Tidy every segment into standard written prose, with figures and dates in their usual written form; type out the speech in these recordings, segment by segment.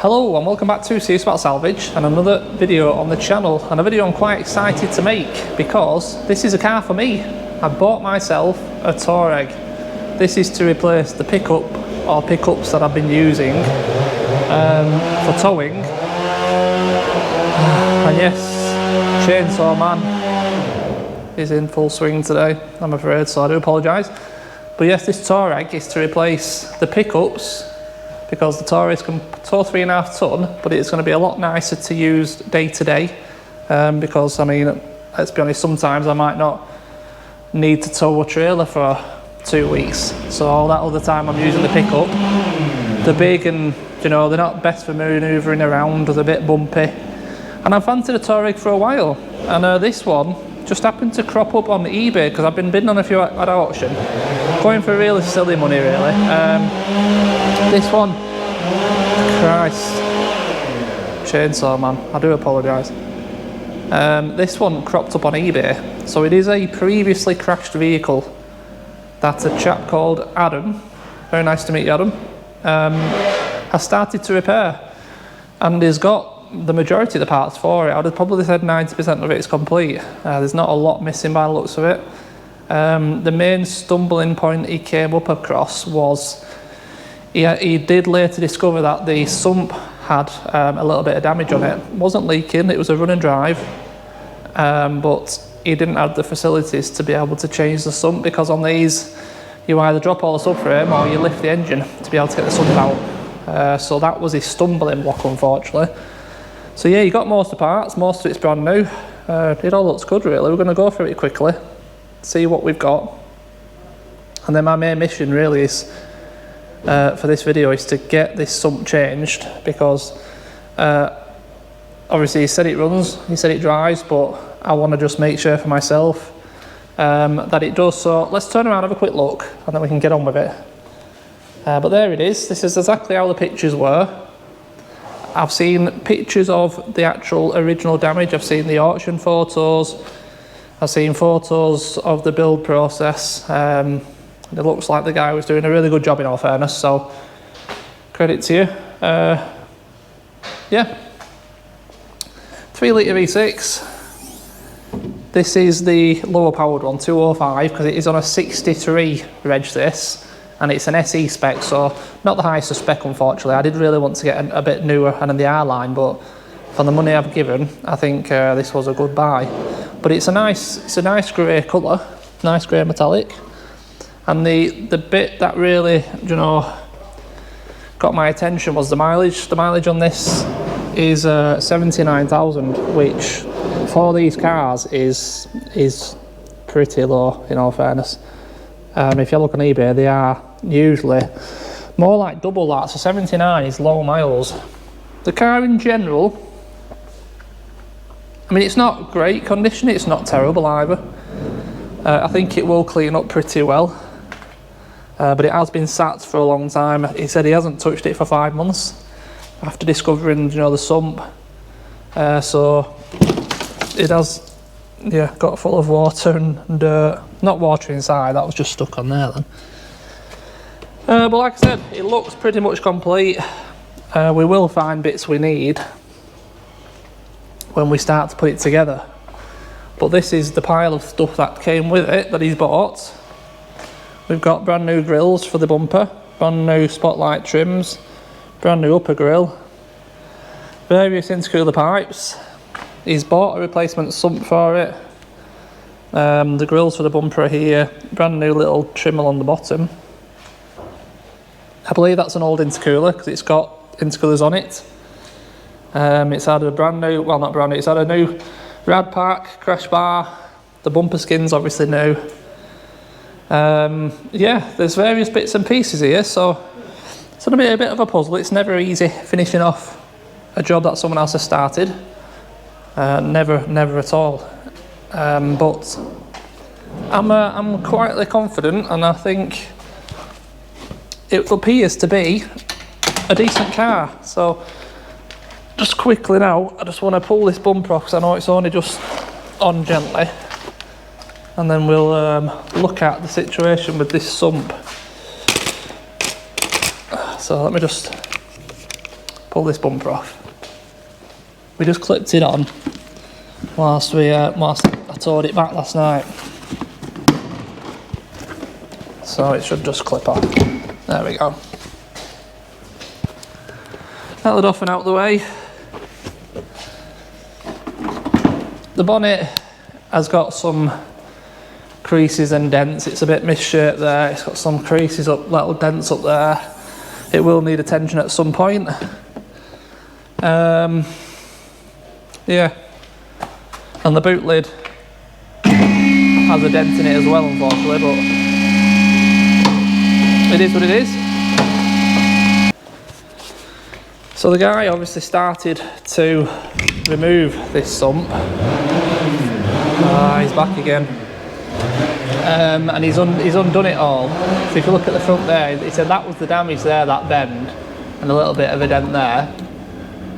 Hello and welcome back to Serious About Salvage and another video on the channel, and a video I'm quite excited to make because this is a car for me. I bought myself a Touareg. This is to replace the pickup or pickups that I've been using for towing. And yes, Chainsaw Man is in full swing today, I'm afraid, so I do apologise. But yes, this Touareg is to replace the pickups because the Touareg can tow 3.5 tonne, but it's going to be a lot nicer to use day to day because, I mean, let's be honest, sometimes I might not need to tow a trailer for 2 weeks. So all that other time I'm using the pickup. They're big and, you know, they're not best for manoeuvring around, they're a bit bumpy. And I've fancied a Touareg for a while, and this one just happened to crop up on eBay because I've been bidding on a few at auction, going for really silly money really. This one, Christ, Chainsaw Man, I do apologise. This one cropped up on eBay, so it is a previously crashed vehicle that a chap called Adam, very nice to meet you Adam, has started to repair, and he's got the majority of the parts for it. I would have probably said 90% of it is complete. There's not a lot missing by the looks of it. The main stumbling point he came up across was he did later discover that the sump had a little bit of damage on it. It wasn't leaking, it was a run and drive, but he didn't have the facilities to be able to change the sump, because on these you either drop all the subframe or you lift the engine to be able to get the sump out. So that was his stumbling block, unfortunately. So yeah, you got most of the parts, most of it's brand new. It all looks good really. We're going to go through it quickly, see what we've got, and then my main mission really is for this video is to get this sump changed, because obviously he said it runs, he said it drives, but I want to just make sure for myself that it does. So let's turn around, have a quick look, and then we can get on with it. But there it is. This is exactly how the pictures were. I've seen pictures of the actual original damage, I've seen the auction photos, I've seen photos of the build process. It looks like the guy was doing a really good job, in all fairness, so credit to you. Yeah, 3 litre V6. This is the lower powered one, 205, because it is on a 63 reg this, and it's an SE spec, so not the highest of spec unfortunately. I did really want to get a bit newer and in the R line, but for the money I've given, I think this was a good buy. But it's a nice grey colour, nice grey metallic. And the bit that really, you know, got my attention was the mileage. The mileage on this is 79,000, which for these cars is pretty low, in all fairness. If you look on eBay, they are usually more like double that, so 79 is low miles. The car in general, I mean, it's not great condition, it's not terrible either. I think it will clean up pretty well. But it has been sat for a long time. He said he hasn't touched it for 5 months after discovering, you know, the sump. So it has, yeah, got full of water and dirt. Not water inside, that was just stuck on there then. But like I said, it looks pretty much complete. We will find bits we need when we start to put it together. But this is the pile of stuff that came with it that he's bought. We've got brand new grills for the bumper, brand new spotlight trims, brand new upper grille, various intercooler pipes. He's bought a replacement sump for it. The grills for the bumper are here, brand new little trim along the bottom. I believe that's an old intercooler because it's got intercoolers on it. It's had a brand new, well not brand new, it's had a new rad pack, crash bar, the bumper skin's obviously new. Yeah, there's various bits and pieces here, so it's going to be a bit of a puzzle. It's never easy finishing off a job that someone else has started. Never at all. But I'm quietly confident, and I think it appears to be a decent car. So just quickly now, I just want to pull this bumper off because I know it's only just on gently. And then we'll look at the situation with this sump. So let me just pull this bumper off. We just clipped it on whilst I towed it back last night. So it should just clip off. There we go. That lid off and out the way. The bonnet has got some creases and dents. It's a bit misshaped there. It's got some creases up, little dents up there. It will need attention at some point. Yeah. And the boot lid has a dent in it as well, unfortunately, but it is what it is. So the guy obviously started to remove this sump. He's back again. And he's undone it all. So if you look at the front there, he said that was the damage there, that bend, and a little bit of a dent there.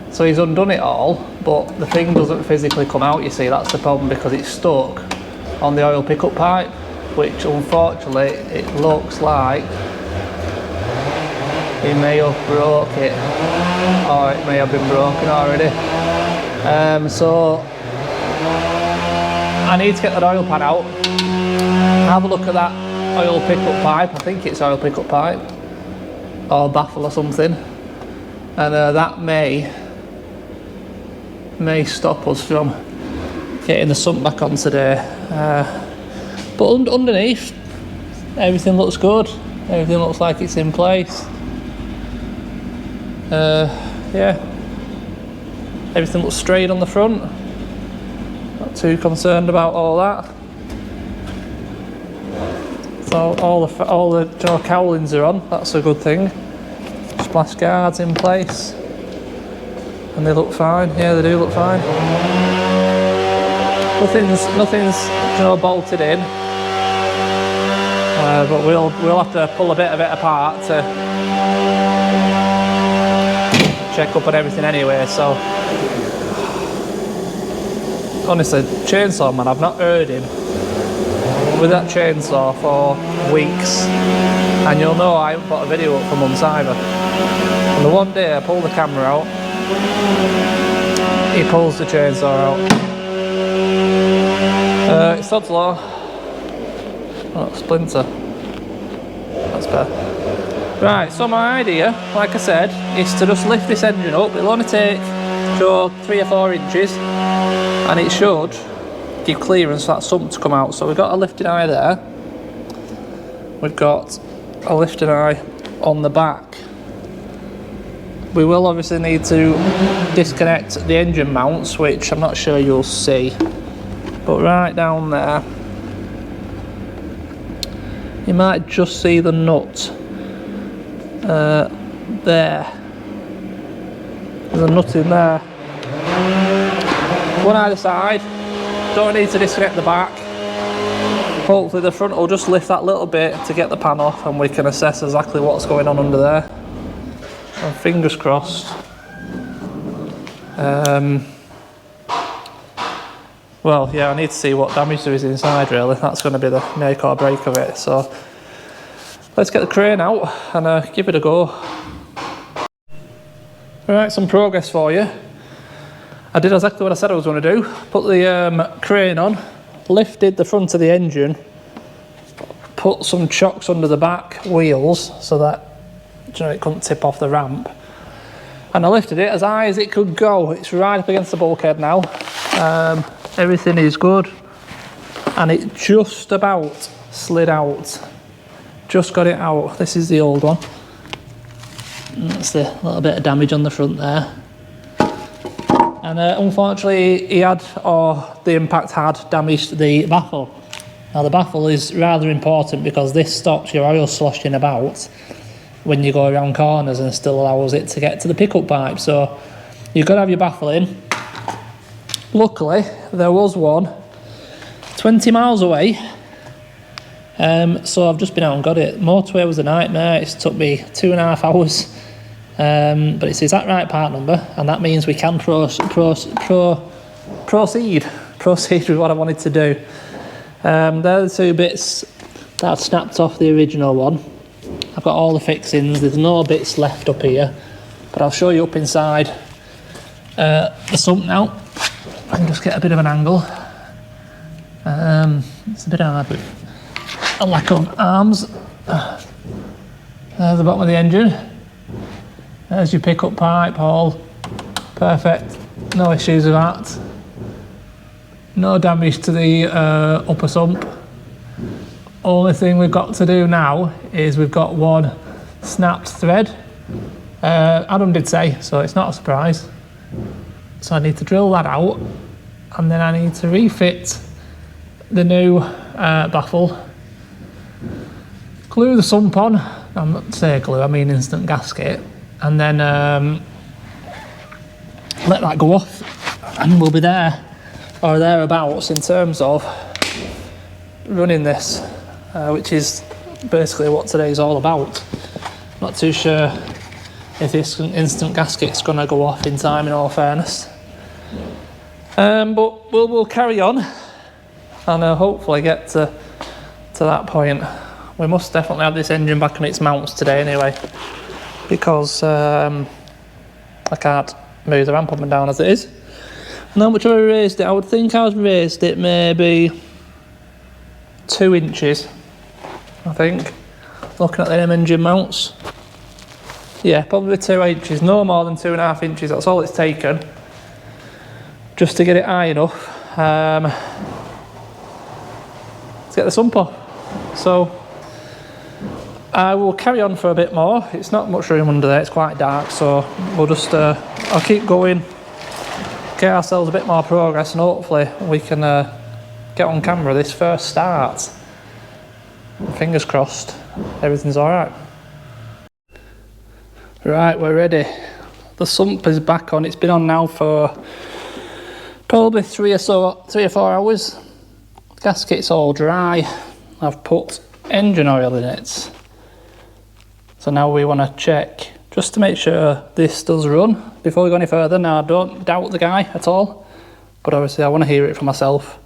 So he's undone it all, but the thing doesn't physically come out, you see. That's the problem, because it's stuck on the oil pickup pipe, which unfortunately it looks like he may have broke it, or it may have been broken already. So I need to get that oil pan out, have a look at that oil pickup pipe. I think it's oil pickup pipe or baffle or something, and that may stop us from getting the sump back on today. But underneath, everything looks good. Everything looks like it's in place. Yeah, everything looks straight on the front. Not too concerned about all that. So all the cowlings are on. That's a good thing. Splash guards in place, and they look fine. Yeah, they do look fine. Nothing's bolted in. But we'll have to pull a bit of it apart to check up on everything anyway. So honestly, chainsaw man, I've not heard him with that chainsaw for weeks, and you'll know I haven't put a video up for months either. And the one day I pull the camera out, he pulls the chainsaw out. It's odds law. Oh, splinter. That's better. Right, so my idea, like I said, is to just lift this engine up. It'll only take 3 or 4 inches, and it should give clearance for that sump to come out. So we've got a lifting eye there. We've got a lifting eye on the back. We will obviously need to disconnect the engine mounts, which I'm not sure you'll see. But right down there, you might just see the nut. There. There's a nut in there. One either side. Don't need to disconnect the back. Hopefully the front will just lift that little bit to get the pan off, and we can assess exactly what's going on under there. And fingers crossed. Well, yeah, I need to see what damage there is inside, really. That's going to be the make or break of it. So let's get the crane out and give it a go. Right, some progress for you. I did exactly what I said I was going to do. Put the crane on, lifted the front of the engine, put some chocks under the back wheels so that it couldn't tip off the ramp. And I lifted it as high as it could go. It's right up against the bulkhead now. Everything is good. And it just about slid out. Just got it out. This is the old one. And that's the little bit of damage on the front there. And unfortunately, the impact had damaged the baffle. Now the baffle is rather important because this stops your oil sloshing about when you go around corners and still allows it to get to the pickup pipe. So you've got to have your baffle in. Luckily, there was one 20 miles away. So I've just been out and got it. Motorway was a nightmare. It's took me 2.5 hours. But it's the exact right part number, and that means we can proceed with what I wanted to do. They're the 2 bits that I've snapped off the original one. I've got all the fixings. There's no bits left up here. But I'll show you up inside the sump now. I can just get a bit of an angle. It's a bit hard with a lack of arms. There's the bottom of the engine. There's your pickup pipe, all perfect. No issues with that. No damage to the upper sump. Only thing we've got to do now is we've got one snapped thread. Adam did say, so it's not a surprise. So I need to drill that out, and then I need to refit the new baffle, glue the sump on. I'm not saying glue, I mean instant gasket, and then let that go off, and we'll be there or thereabouts in terms of running this, which is basically what today's all about. Not too sure if this instant gasket's going to go off in time, in all fairness, but we'll carry on and hopefully get to that point. We must definitely have this engine back on its mounts today anyway, because I can't move the ramp up and down as it is. And how much have I raised it? I would think I've raised it maybe 2 inches, I think, looking at the engine mounts. Yeah, probably 2 inches, no more than 2.5 inches, that's all it's taken just to get it high enough to get the sump off. So I will carry on for a bit more. It's not much room under there, it's quite dark, so we'll just I'll keep going, get ourselves a bit more progress, and hopefully we can get on camera this first start. Fingers crossed everything's alright. Right, we're ready. The sump is back on. It's been on now for probably 3 or 4 hours. The gasket's all dry. I've put engine oil in it. So now we want to check just to make sure this does run before we go any further. Now, I don't doubt the guy at all, but obviously I want to hear it for myself.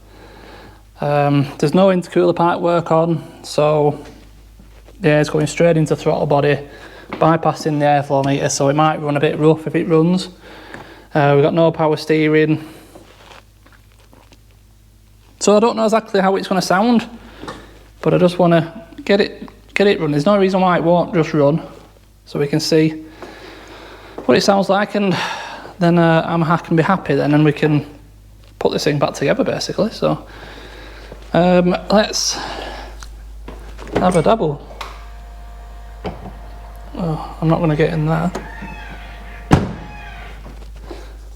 There's no intercooler pipe work on, so yeah, it's going straight into throttle body, bypassing the airflow meter, so it might run a bit rough if it runs. We've got no power steering, so I don't know exactly how it's going to sound, but I just want to get it running. There's no reason why it won't just run, so we can see what it sounds like, and then I can be happy then, and we can put this thing back together basically. So let's have a dabble. Oh, I'm not going to get in there.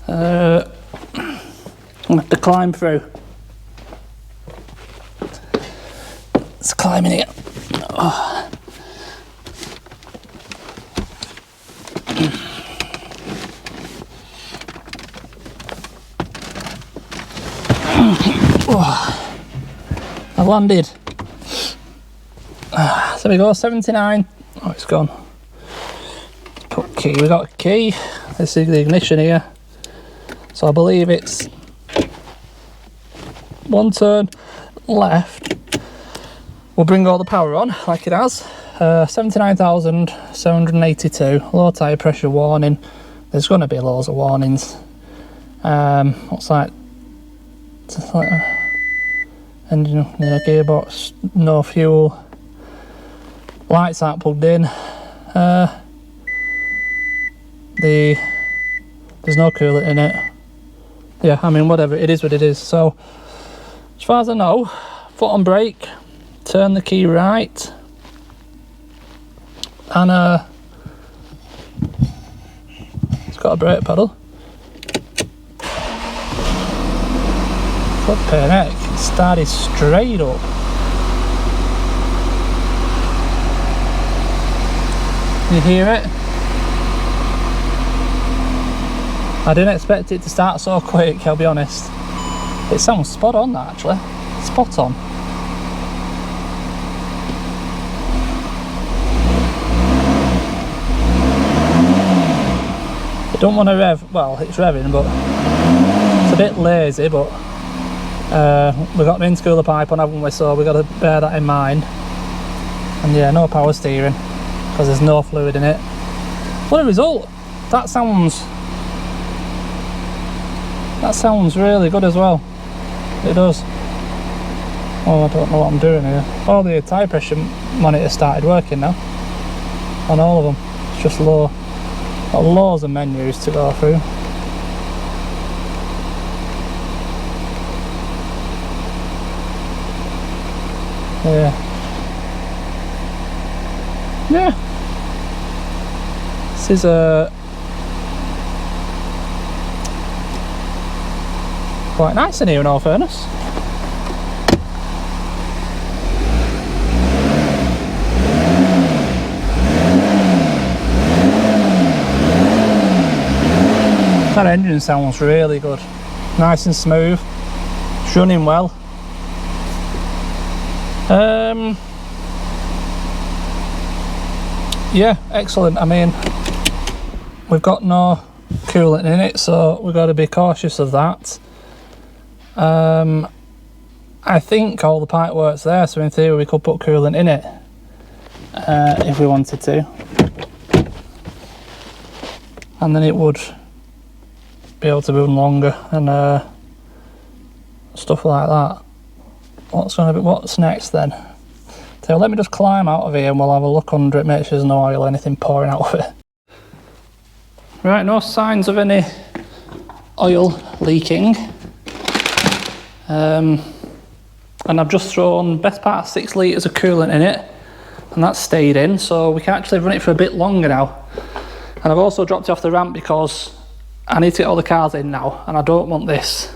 I'm going to have to climb through. It's climbing it. Oh. Oh. I landed. So we go 79. Oh, it's gone. Put key. We got a key. This is the ignition here. So I believe it's 1 turn left. We'll bring all the power on like it has. 79,782. Low tyre pressure warning. There's going to be loads of warnings. What's that? It's like engine, gearbox, no fuel. Lights aren't plugged in. There's no coolant in it. Yeah, I mean, whatever, it is what it is. So as far as I know, foot on brake, turn the key right, and it's got a brake pedal. Flipping heck, it started straight up. You hear it? I didn't expect it to start so quick, I'll be honest. It sounds spot on, that actually. Spot on. I don't want to rev, well, it's revving, but it's a bit lazy, but we've got an intercooler pipe on, haven't we, so we've got to bear that in mind. And yeah, no power steering, because there's no fluid in it. What a result! That sounds really good as well. It does. Oh, I don't know what I'm doing here. Oh, the tyre pressure monitor started working now on all of them. It's just low. Got loads of menus to go through. Yeah. This is quite nice in here, in all fairness. That engine sounds really good. Nice and smooth. It's running well. Yeah, excellent. I mean, we've got no coolant in it, so we've got to be cautious of that. I think all the pipe work's there, so in theory we could put coolant in it if we wanted to, and then it would be able to run longer and stuff like that. What's next then? So let me just climb out of here and we'll have a look under it, make sure there's no oil or anything pouring out of it. Right, no signs of any oil leaking. And I've just thrown best part of 6 litres of coolant in it, and that's stayed in, so we can actually run it for a bit longer now. And I've also dropped it off the ramp because I need to get all the cars in now, and I don't want this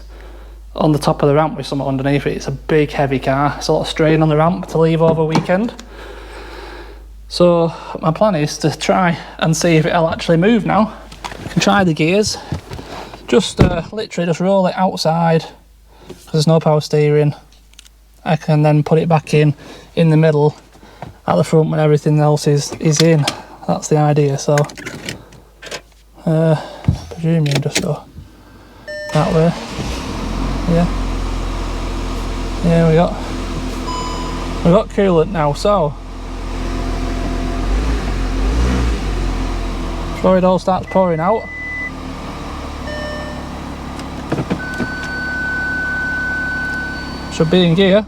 on the top of the ramp with something underneath it. It's a big heavy car, it's a lot of strain on the ramp to leave over a weekend. So my plan is to try and see if it'll actually move now. I can try the gears, just literally just roll it outside because there's no power steering. I can then put it back in the middle at the front when everything else is in. That's the idea. So presume you just go that way. Yeah, we got coolant now, so before it all starts pouring out, should be in gear.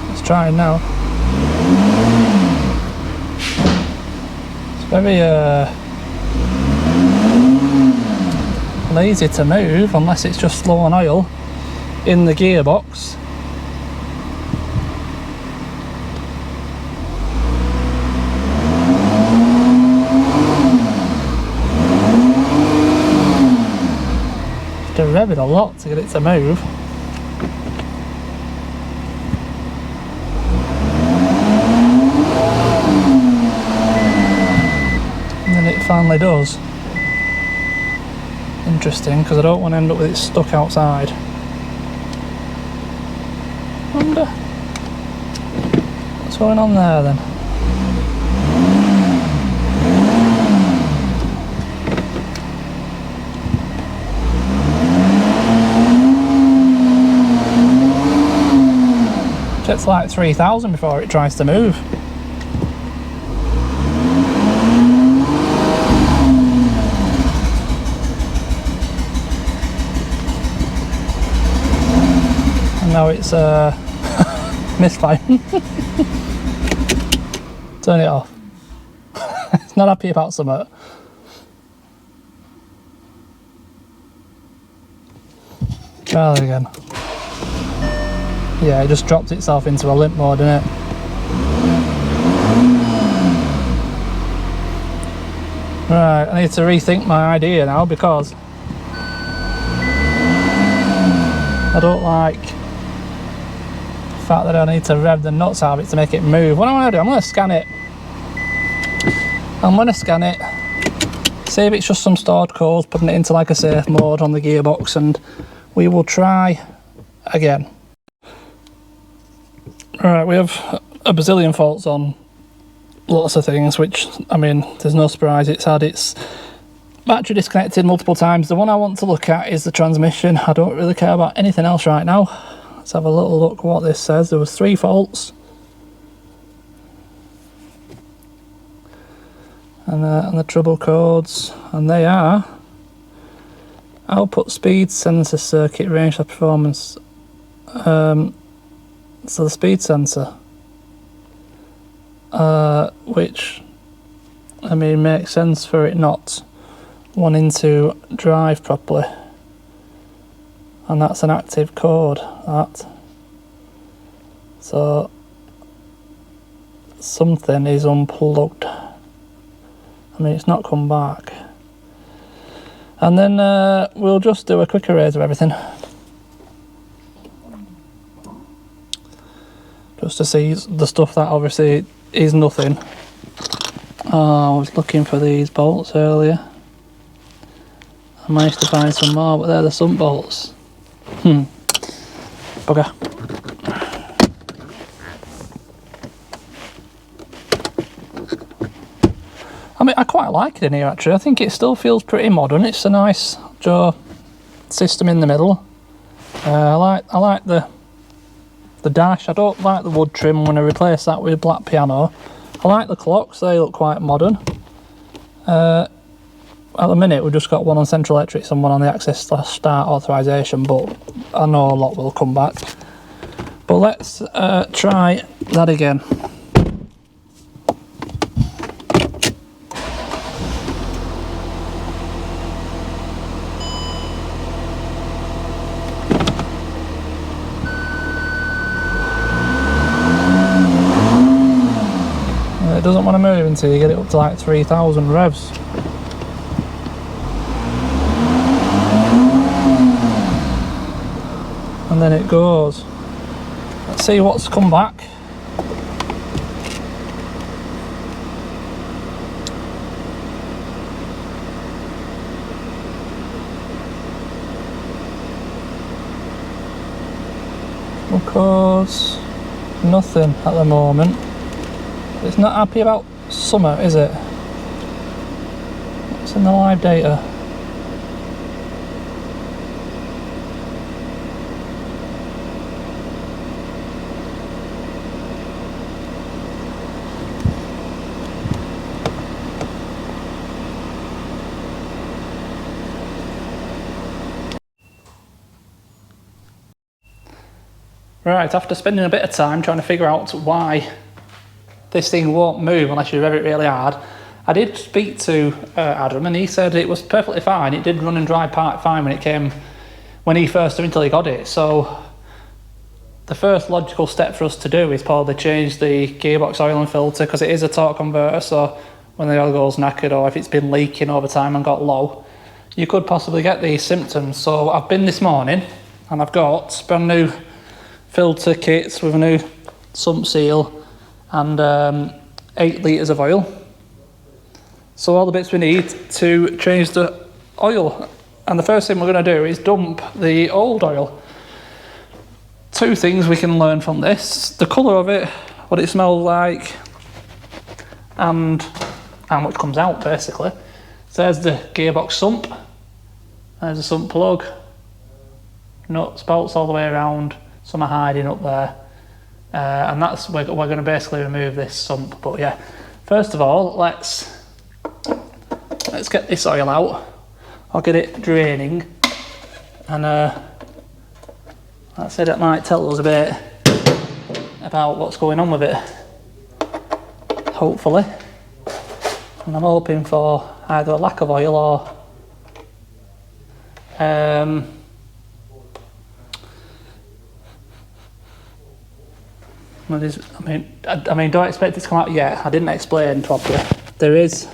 Let's try it now. Very lazy to move unless it's just low on oil in the gearbox. Have to rev it a lot to get it to move. Finally does. Interesting, because I don't want to end up with it stuck outside. Wonder what's going on there then. Gets like 3,000 before it tries to move. Now it's misfiring. Turn it off. It's not happy about something. Try that again. Yeah, it just dropped itself into a limp mode, didn't it? Right, I need to rethink my idea now because I don't like the fact that I need to rev the nuts out of it to make it move. What I'm going to do, I'm going to scan it. See if it's just some stored codes, putting it into like a safe mode on the gearbox, and we will try again. Alright, we have a bazillion faults on lots of things, which, I mean, there's no surprise. It's had its battery disconnected multiple times. The one I want to look at is the transmission. I don't really care about anything else right now. Let's have a little look what this says. There was 3 faults. And the trouble codes, and they are output speed, sensor circuit, range of performance. So the speed sensor, which, I mean, makes sense for it not wanting to drive properly. And that's an active code, that. So something is unplugged. I mean, it's not come back. And then we'll just do a quick erase of everything. Just to see the stuff that obviously is nothing. Oh, I was looking for these bolts earlier. I managed to find some more, but they're the sump bolts. Bugger. I mean, I quite like it in here actually. I think it still feels pretty modern. It's a nice jaw system in the middle. I like the dash. I don't like the wood trim. When I replace that with black piano. I like the clocks. They look quite modern. At the minute we've just got one on Central Electrics and one on the access start authorization, but I know a lot will come back. But let's try that again. It doesn't want to move until you get it up to like 3,000 revs. And then it goes. Let's see what's come back. Of course, nothing at the moment. It's not happy about summer, is it? What's in the live data? Right, after spending a bit of time trying to figure out why this thing won't move unless you rev it really hard, I did speak to Adam, and he said it was perfectly fine. It did run and drive part fine when he first until he got it. So the first logical step for us to do is probably change the gearbox oil and filter, because it is a torque converter. So when the oil goes knackered, or if it's been leaking over time and got low, you could possibly get these symptoms. So I've been this morning and I've got brand new filter kits with a new sump seal and 8 litres of oil. So all the bits we need to change the oil, and the first thing we're going to do is dump the old oil. 2 things we can learn from this: the colour of it, what it smells like, and how much comes out basically. So there's the gearbox sump, there's the sump plug, nuts, bolts all the way around, some are hiding up there. And that's we're going to basically remove this sump. But yeah, first of all, let's get this oil out. I'll get it draining, and that's it. It might tell us a bit about what's going on with it, hopefully. And I'm hoping for either a lack of oil or I mean, don't expect it to come out yet. I didn't explain properly. There is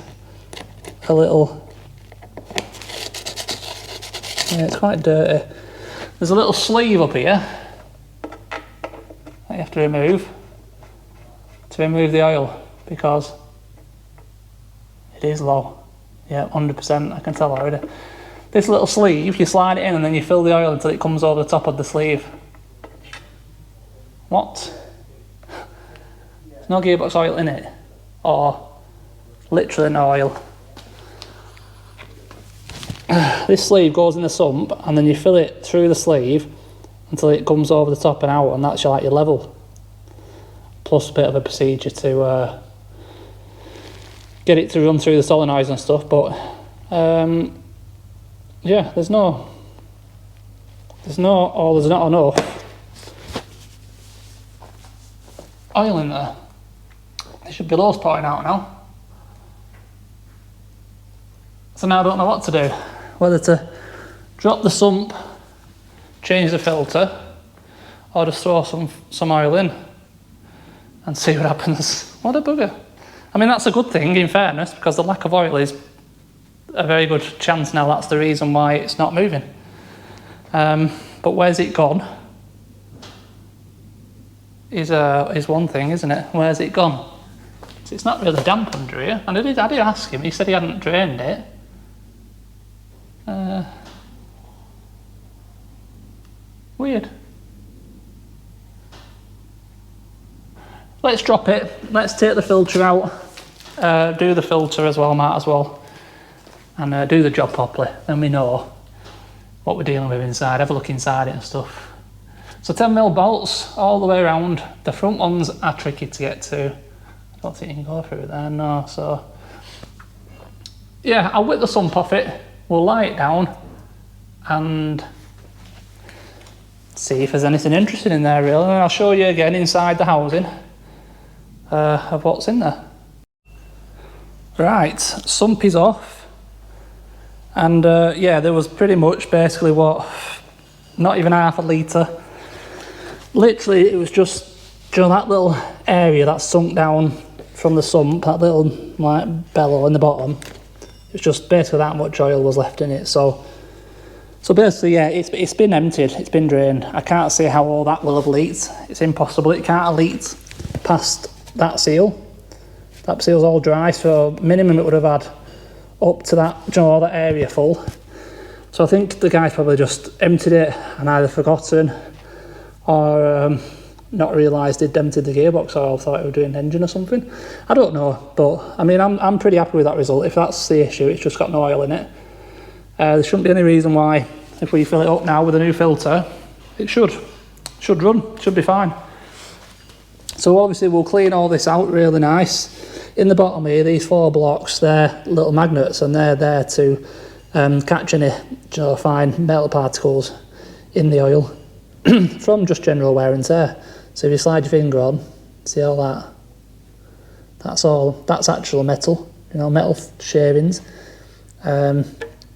a little, yeah, it's quite dirty. There's a little sleeve up here that you have to remove the oil, because it is low. Yeah, 100%, I can tell already. This little sleeve, you slide it in and then you fill the oil until it comes over the top of the sleeve. What? There's no gearbox oil in it, or literally no oil. This sleeve goes in the sump, and then you fill it through the sleeve until it comes over the top and out, and that's like your level. Plus a bit of a procedure to get it to run through the solenoids and stuff, but yeah, there's not enough oil in there. There should be loads pouring out now. So now I don't know what to do. Whether to drop the sump, change the filter, or just throw some oil in and see what happens. What a bugger. I mean, that's a good thing in fairness, because the lack of oil is a very good chance now that's the reason why it's not moving. But where's it gone is one thing, isn't it? Where's it gone? So it's not really damp under here. And I did ask him, he said he hadn't drained it. Weird. Let's drop it. Let's take the filter out. Do the filter as well, might as well. And do the job properly. Then we know what we're dealing with inside. Have a look inside it and stuff. So 10mm bolts all the way around. The front ones are tricky to get to. I don't think you can go through there, no. So yeah, I'll whip the sump off it. We'll lie it down and see if there's anything interesting in there really. And I'll show you again inside the housing of what's in there. Right, sump is off. And yeah, there was pretty much basically not even half a litre. Literally, it was just, you know, that little area that sunk down from the sump, that little like bellow in the bottom. It's just basically that much oil was left in it. So basically, yeah, it's been emptied, it's been drained. I can't see how all that will have leaked. It's impossible. It can't have leaked past that seal. That seal's all dry, so minimum it would have had up to that, you know, all that area full. So I think the guy's probably just emptied it and either forgotten or not realised he'd emptied the gearbox oil, thought it was doing engine or something. I don't know, but I mean, I'm pretty happy with that result. If that's the issue, it's just got no oil in it. There shouldn't be any reason why, if we fill it up now with a new filter, it should run, should be fine. So obviously we'll clean all this out really nice. In the bottom here, these 4 blocks, they're little magnets and they're there to catch any, you know, fine metal particles in the oil from just general wear and tear. So if you slide your finger on, see all that? That's actual metal, you know, metal shavings,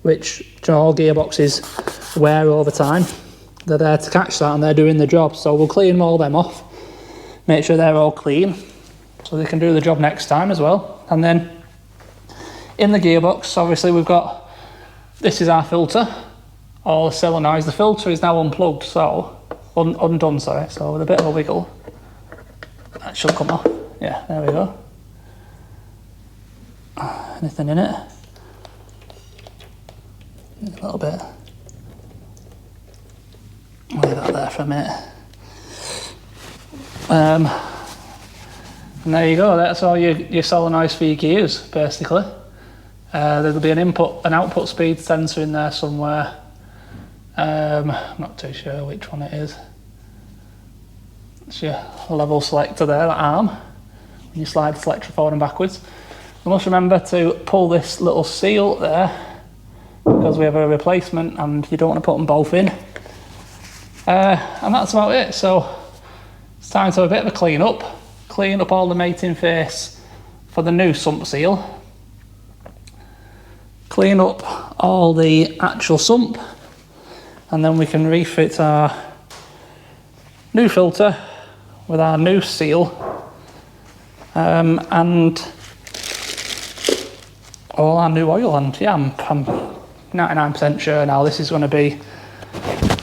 which, you know, all gearboxes wear over time. They're there to catch that and they're doing the job. So we'll clean all them off, make sure they're all clean, so they can do the job next time as well. And then in the gearbox, obviously we've got, this is our filter, all the solenoids. The filter is now unplugged, so undone, sorry. So with a bit of a wiggle, that should come off. Yeah, there we go. Anything in it? A little bit. Leave that there for a minute. And there you go, that's all your solenoids for your gears, basically. There'll be an input and output speed sensor in there somewhere. I'm not too sure which one it is. It's your level selector there, that arm. When you slide the selector forward and backwards. You must remember to pull this little seal there, because we have a replacement and you don't want to put them both in. And that's about it. So it's time to have a bit of a clean up all the mating face for the new sump seal, clean up all the actual sump, and then we can refit our new filter with our new seal and all our new oil. And yeah, I'm 99% sure now this is going to be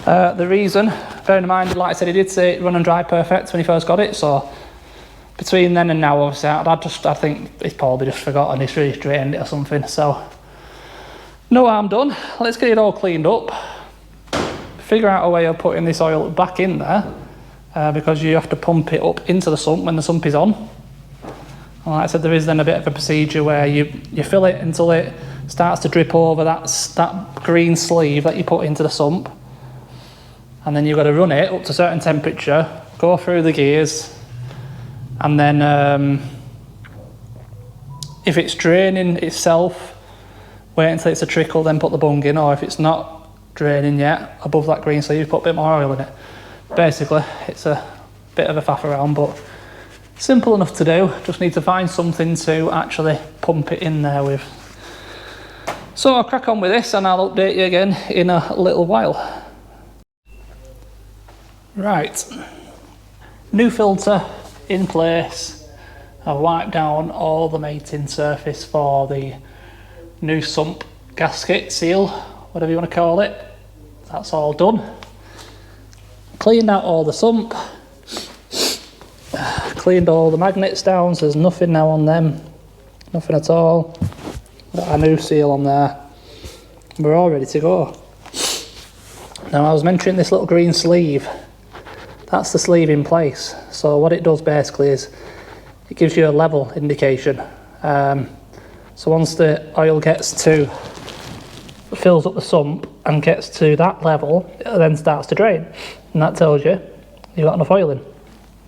the reason. Bearing in mind, like I said, he did say run and dry perfect when he first got it, so between then and now, obviously, I think he's probably just forgotten, he's really drained it or something. So no harm done. Let's get it all cleaned up, figure out a way of putting this oil back in there, because you have to pump it up into the sump when the sump is on. And like I said, there is then a bit of a procedure where you fill it until it starts to drip over that green sleeve that you put into the sump. and then you've got to run it up to a certain temperature, go through the gears, and then if it's draining itself, wait until it's a trickle, then put the bung in, or if it's not draining yet above that green sleeve, put a bit more oil in it. Basically, it's a bit of a faff around, but simple enough to do. Just need to find something to actually pump it in there with. So I'll crack on with this and I'll update you again in a little while. Right, new filter in place. I've wiped down all the mating surface for the new sump gasket seal, whatever you want to call it. That's all done. Cleaned out all the sump, cleaned all the magnets down, so there's nothing now on them, nothing at all. Got a new seal on there. We're all ready to go. Now, I was mentioning this little green sleeve. That's the sleeve in place. So what it does basically is it gives you a level indication. So once the oil fills up the sump and gets to that level, it then starts to drain. And that tells you you've got enough oil in.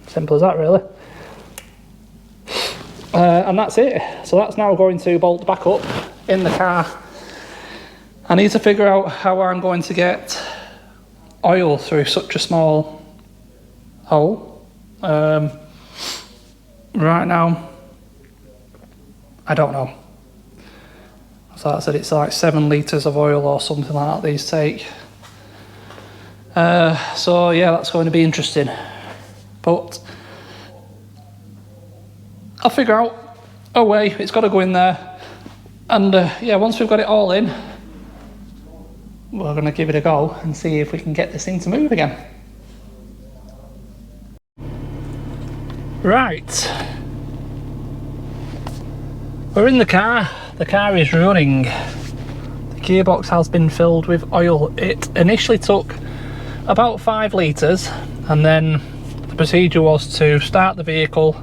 Simple as that, really. And that's it. So that's now going to bolt back up in the car. I need to figure out how I'm going to get oil through such a small hole. Right now, I don't know. So I said it's like 7 litres of oil or something like that these take. So yeah, that's going to be interesting. But I'll figure out a way. It's got to go in there. And yeah, once we've got it all in, we're going to give it a go and see if we can get this thing to move again. Right. We're in the car. The car is running. The gearbox has been filled with oil. It initially took about 5 litres, and then the procedure was to start the vehicle,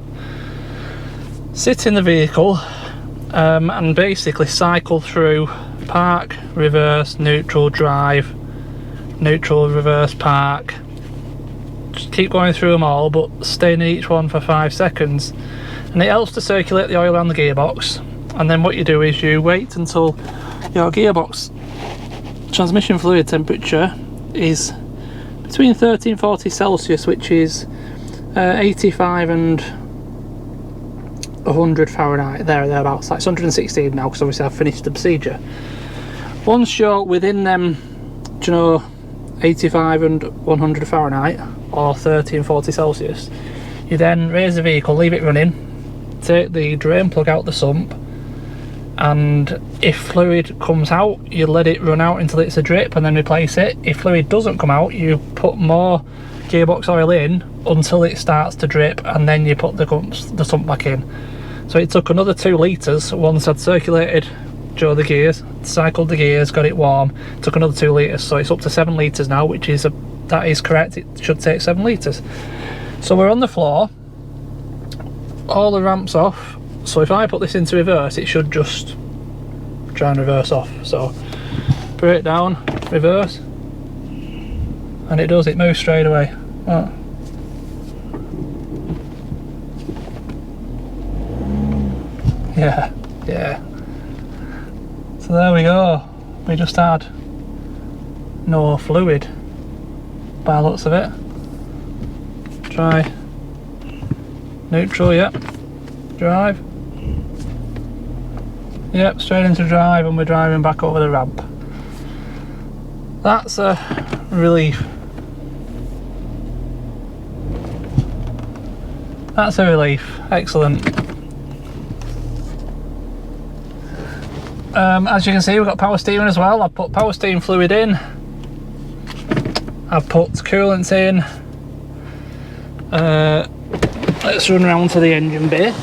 sit in the vehicle, and basically cycle through park, reverse, neutral, drive, neutral, reverse, park. Just keep going through them all, but stay in each one for 5 seconds. And it helps to circulate the oil around the gearbox. And then what you do is you wait until your gearbox transmission fluid temperature is between 30 and 40 Celsius, which is 85 and 100 Fahrenheit, thereabouts. Like, it's 116 now, because obviously I've finished the procedure. Once you're within them, 85 and 100 Fahrenheit, or 30 and 40 Celsius, you then raise the vehicle, leave it running, take the drain plug out the sump, and if fluid comes out, you let it run out until it's a drip and then replace it. If fluid doesn't come out, you put more gearbox oil in until it starts to drip, and then you put the sump back in. So it took another 2 litres once I'd circulated the gears, cycled the gears, got it warm. It took another 2 litres, so it's up to 7 litres now, which is that is correct. It should take 7 litres. So we're on the floor, all the ramps off. So if I put this into reverse, it should just try and reverse off. So brake down, reverse, and it does. It moves straight away. Oh. Yeah. So there we go. We just had no fluid by the looks of it. Try neutral, yep. Drive. Yep, straight into drive, and we're driving back over the ramp. That's a relief. That's a relief. Excellent. As you can see, we've got power steering as well. I've put power steering fluid in. I've put coolant in. Let's run around to the engine bay.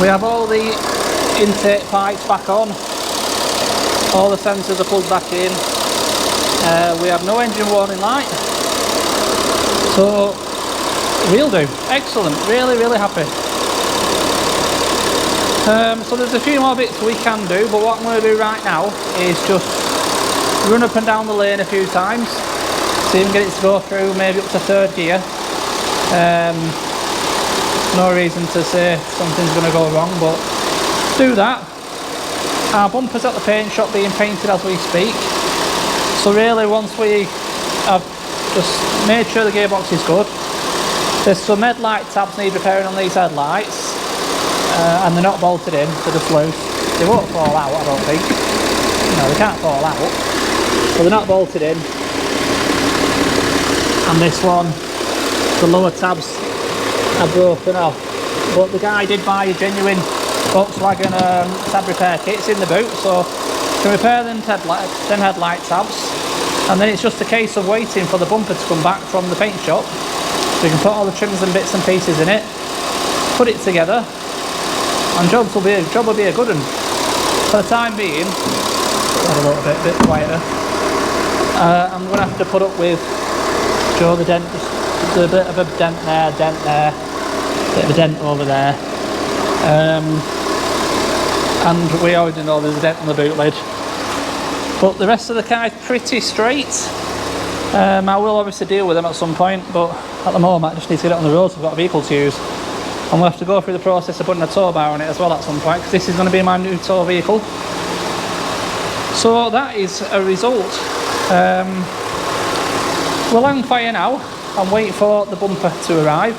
We have all the intake pipes back on. All the sensors are plugged back in. We have no engine warning light. So, we'll do. Excellent. Really, really happy. So there's a few more bits we can do, but what I'm going to do right now is just run up and down the lane a few times, see if we can get it to go through maybe up to 3rd gear. No reason to say something's going to go wrong, but do that. Our bumper's at the paint shop being painted as we speak. So really, once we have just made sure the gearbox is good, there's some headlight tabs need repairing on these headlights, and they're not bolted in, they're just loose. They won't fall out, I don't think. No, they can't fall out, but they're not bolted in. And this one, the lower tabs are broken off, but the guy did buy a genuine Volkswagen tab repair kits in the boot, so you can repair them headlight tabs, and then it's just a case of waiting for the bumper to come back from the paint shop. So you can put all the trims and bits and pieces in it, put it together, and job will be a good one. For the time being, a little bit quieter. I'm going to have to put up with Joe the dent. There's a bit of a dent there, bit of a dent over there, and we already know there's a dent on the boot lid. But the rest of the car is pretty straight. I will obviously deal with them at some point, but at the moment I just need to get it on the road, so I've got a vehicle to use. And we'll have to go through the process of putting a tow bar on it as well at some point, because this is going to be my new tow vehicle. So that is a result. We'll hang fire now and wait for the bumper to arrive.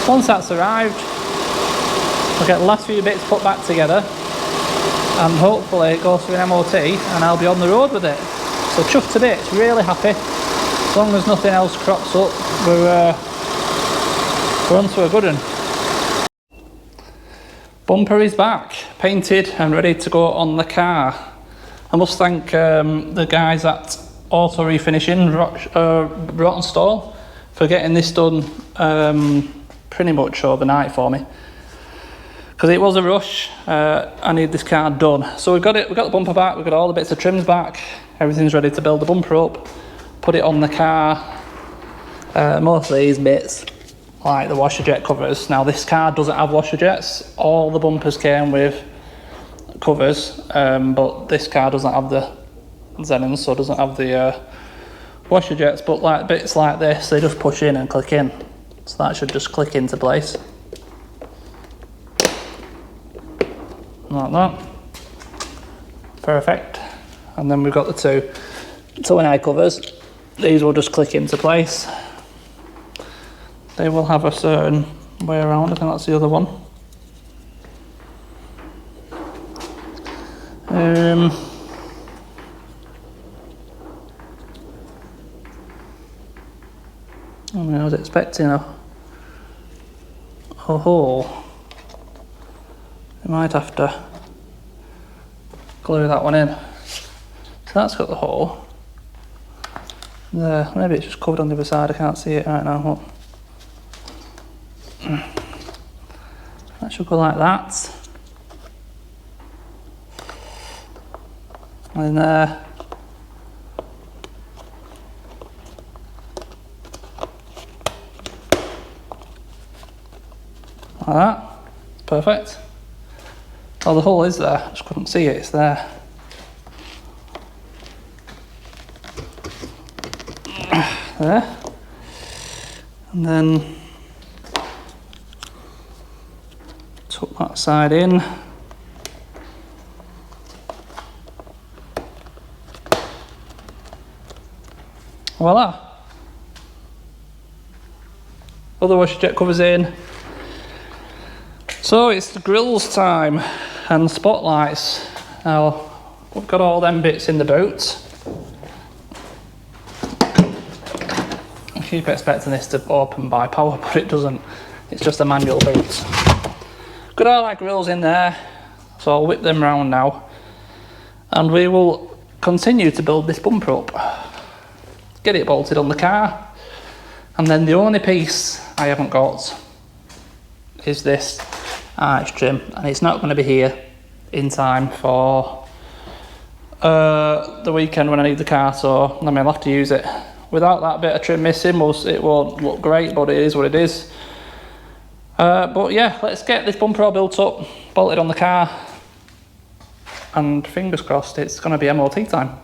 Once that's arrived, we'll get the last few bits put back together, and hopefully it goes through an MOT and I'll be on the road with it. So chuffed to bits, really happy. As long as nothing else crops up, we're on to a good one. Bumper is back, painted and ready to go on the car. I must thank the guys at Auto Refinishing, Rottenstall, for getting this done pretty much overnight for me, because it was a rush. I need this car done. So we've got the bumper back, we've got all the bits of trims back, everything's ready to build the bumper up, put it on the car. Most of these bits, like the washer jet covers. Now this car doesn't have washer jets, all the bumpers came with covers, but this car doesn't have the Xenons, so it doesn't have the washer jets, but like bits like this, they just push in and click in. So that should just click into place. Like that. Perfect. And then we've got the two toe and eye covers. These will just click into place. They will have a certain way around, I think that's the other one. I mean, I was expecting a hole. I might have to glue that one in. So that's got the hole. There, maybe it's just covered on the other side, I can't see it right now. That should go like that. And there. Like that. Perfect. Oh, the hole is there, I just couldn't see it, it's there. There. And then tuck that side in. Voila. Other washer jet covers in. So it's the grills time and spotlights. Now we've got all them bits in the boot. I keep expecting this to open by power, but it doesn't. It's just a manual boot. Got all our grills in there, so I'll whip them round now, and we will continue to build this bumper up. Get it bolted on the car, and then the only piece I haven't got is this arch trim, and it's not going to be here in time for the weekend when I need the car, so I mean, I'll have to use it. Without that bit of trim missing, it won't look great, but it is what it is. But yeah, let's get this bumper all built up, bolted on the car, and fingers crossed it's going to be MOT time.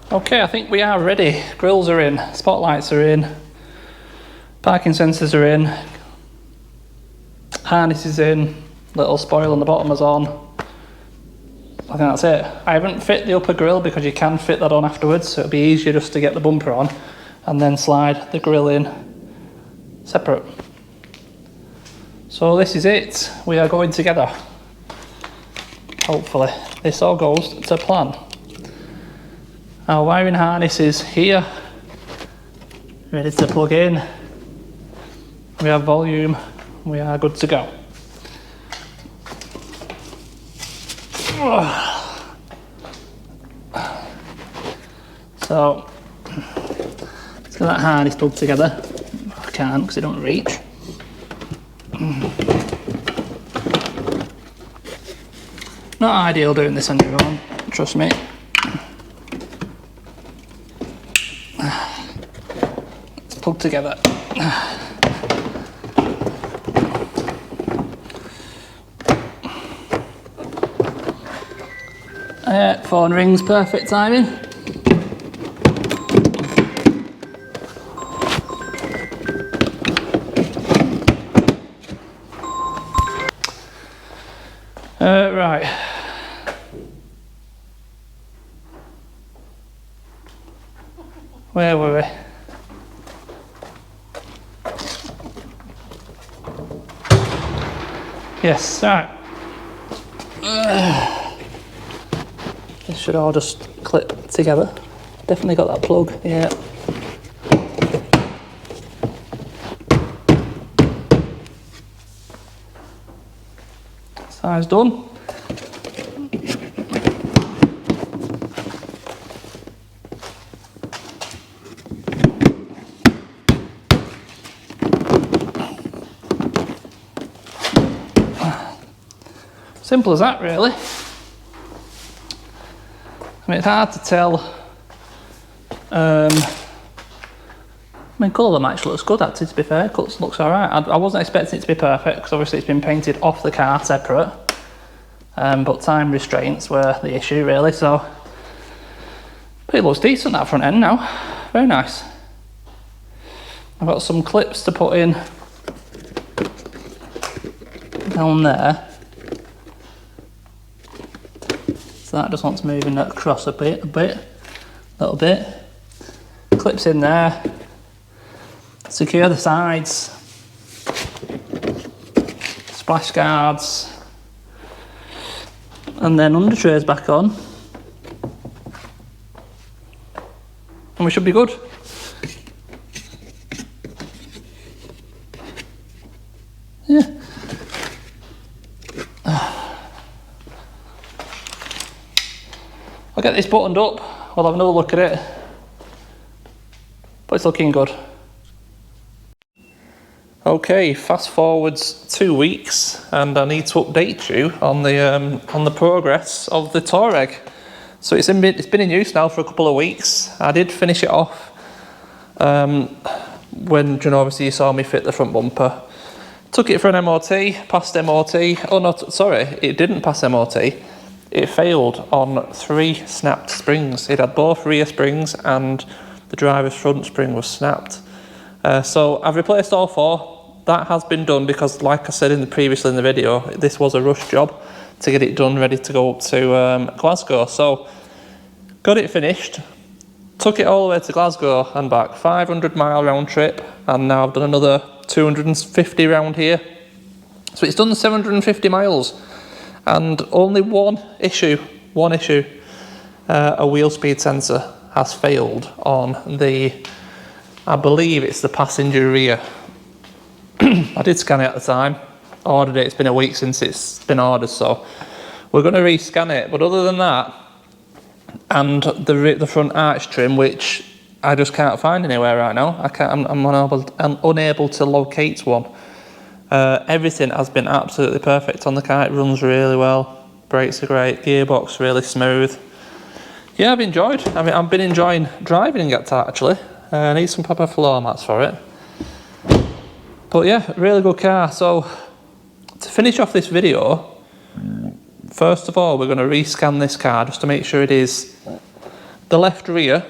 Okay, I think we are ready. Grills are in, spotlights are in, parking sensors are in, harness is in, little spoil on the bottom is on. I think that's it. I haven't fit the upper grill because you can fit that on afterwards, so it'll be easier just to get the bumper on and then slide the grill in separate. So this is it. We are going together. Hopefully this all goes to plan. Our wiring harness is here, ready to plug in. We have volume, we are good to go. So, let's get that harness plugged together. I can't because it don't reach. not ideal doing this on your own, trust me. Let's plug together. Phone rings, perfect timing. Right. Where were we? Yes, right. This should all just clip together. Definitely got that plug, yeah. Size done. Simple as that, really. I mean, it's hard to tell. I mean, colour match looks good, actually, to be fair. Looks alright. I wasn't expecting it to be perfect, because obviously it's been painted off the car separate. But time restraints were the issue, really, so. But it looks decent, that front end now. Very nice. I've got some clips to put in down there. So that just wants moving across a little bit. Clips in there. Secure the sides. Splash guards. And then under trays back on. And we should be good. Yeah. I'll get this buttoned up, we'll have another look at it, but it's looking good. Okay, fast forwards 2 weeks, and I need to update you on the progress of the Touareg. So it's been in use now for a couple of weeks. I did finish it off when, you know, obviously you saw me fit the front bumper. Took it for an MOT, passed MOT. Oh no, sorry, it didn't pass MOT. It failed on 3 snapped springs. It had both rear springs and the driver's front spring was snapped. So I've replaced all 4. That has been done because, like I said previously in the video, this was a rush job to get it done, ready to go up to Glasgow. So got it finished, took it all the way to Glasgow and back, 500-mile round trip, and now I've done another 250 round here. So it's done 750 miles. And only one issue, a wheel speed sensor has failed on I believe it's the passenger rear. I did scan it at the time, ordered it, it's been a week since it's been ordered, so we're going to rescan it. But other than that, and the front arch trim, which I just can't find anywhere right now, I'm unable to locate one. Everything has been absolutely perfect on the car. It runs really well, brakes are great, gearbox really smooth. Yeah, I've been enjoying driving it actually. I need some proper floor mats for it. But yeah, really good car. So to finish off this video, first of all we're going to rescan this car just to make sure it is the left rear.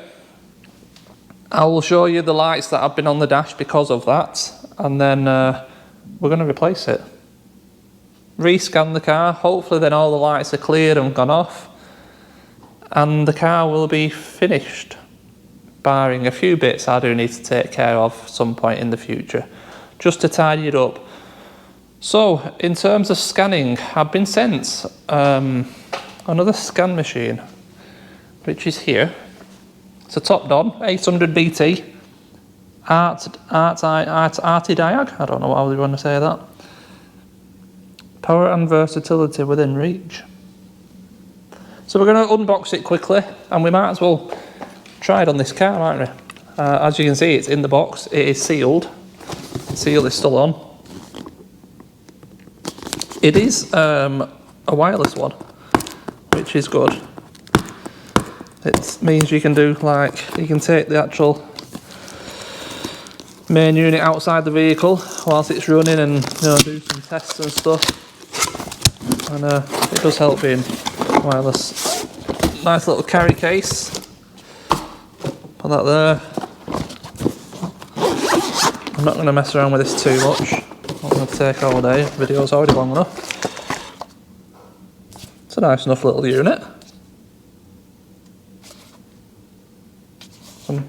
I will show you the lights that have been on the dash because of that, and then we're going to replace it. Rescan the car, hopefully then all the lights are cleared and gone off, and the car will be finished, barring a few bits I do need to take care of some point in the future, just to tidy it up. So, in terms of scanning, I've been sent another scan machine, which is here. It's a top-down 800 BT. Arty Diag, I don't know how you want to say that. Power and versatility within reach. So we're going to unbox it quickly, and we might as well try it on this car, aren't we? As you can see, it's in the box. It is sealed. Seal is still on. It is a wireless one. which is good. It means you can do like, you can take the actual main unit outside the vehicle whilst it's running and, you know, do some tests and stuff. And it does help being wireless. Nice little carry case. Put that there. I'm not going to mess around with this too much. Not going to take all day. The video's already long enough. It's a nice enough little unit. Some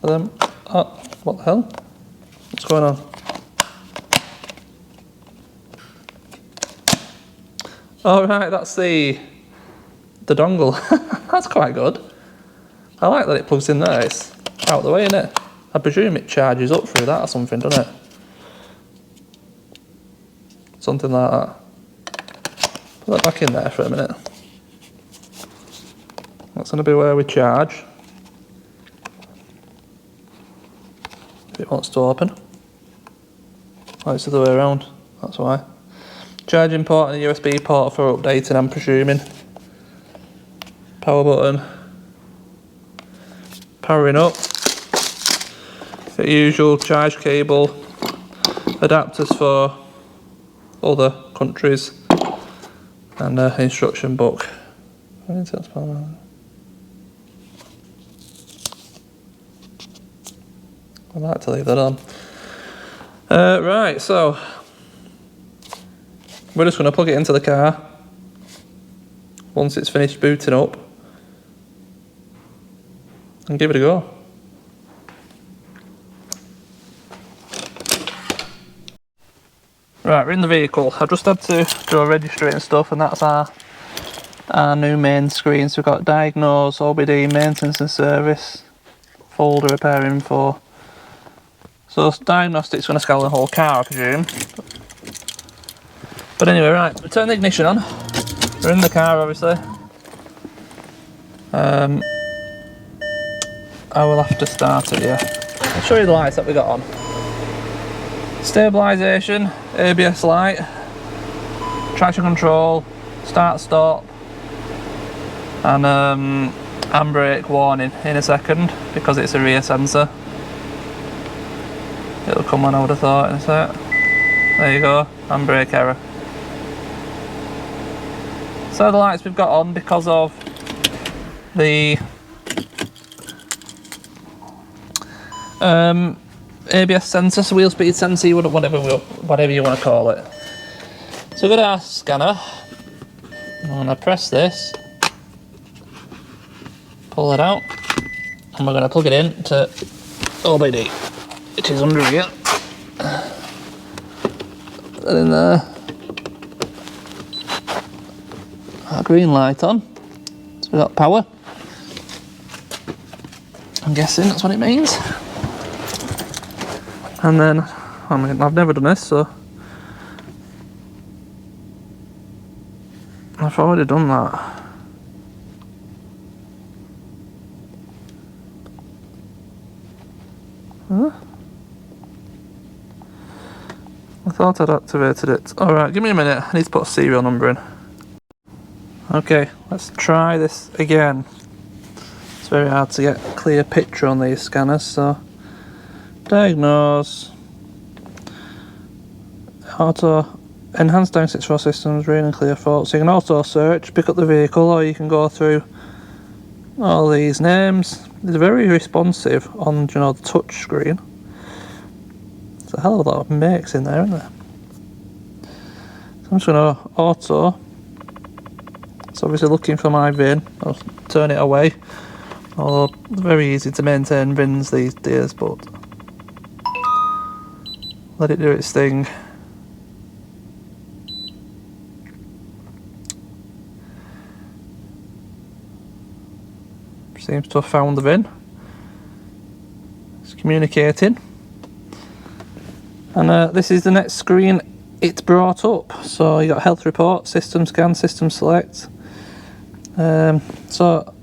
of them. Oh, what the hell? What's going on? Oh right, that's the dongle. That's quite good. I like that it plugs in there. It's out of the way, isn't it? I presume it charges up through that or something, doesn't it? Something like that. Put that back in there for a minute. That's going to be where we charge. If it wants to open. Oh, it's the other way around. That's why. Charging port and a USB port for updating, I'm presuming. Power button. Powering up. The usual charge cable. Adapters for other countries. And an instruction book. I like to leave that on. Right, so we're just going to plug it into the car once it's finished booting up and give it a go. Right, we're in the vehicle. I just had to do a registry and stuff, and that's our new main screen. So we've got diagnose, OBD, maintenance and service, folder, repair info. So diagnostics going to scan the whole car, I presume. But anyway, right, we turn the ignition on. We're in the car, obviously. I will have to start it, yeah. I'll show you the lights that we got on. Stabilisation, ABS light, traction control, start stop, and handbrake warning in a second because it's a rear sensor. It'll come on, I would have thought, in a sec. There you go, handbrake error. So the lights we've got on because of the ABS sensor, so wheel speed sensor, whatever you want to call it. So we've got our scanner. I'm going to press this, pull it out, and we're going to plug it in to OBD, which is under here. Put that in there. Our green light on. So we've got power. I'm guessing that's what it means. And then, I mean, I've never done this, so I've already done that. Huh? I thought I'd activated it. Alright, give me a minute, I need to put a serial number in. Okay, let's try this again. It's very hard to get a clear picture on these scanners, so diagnose, auto, enhanced diagnostics for systems, read and clear faults. So you can auto search, pick up the vehicle, or you can go through all these names. They're very responsive on, you know, the touch screen. There's a hell of a lot of makes in there, isn't there? So I'm just going to auto. It's obviously looking for my VIN. I'll turn it away. Although very easy to maintain VINs these days, but let it do its thing. Seems to have found the VIN. It's communicating. And this is the next screen it brought up. So you got health report, system scan, system select. So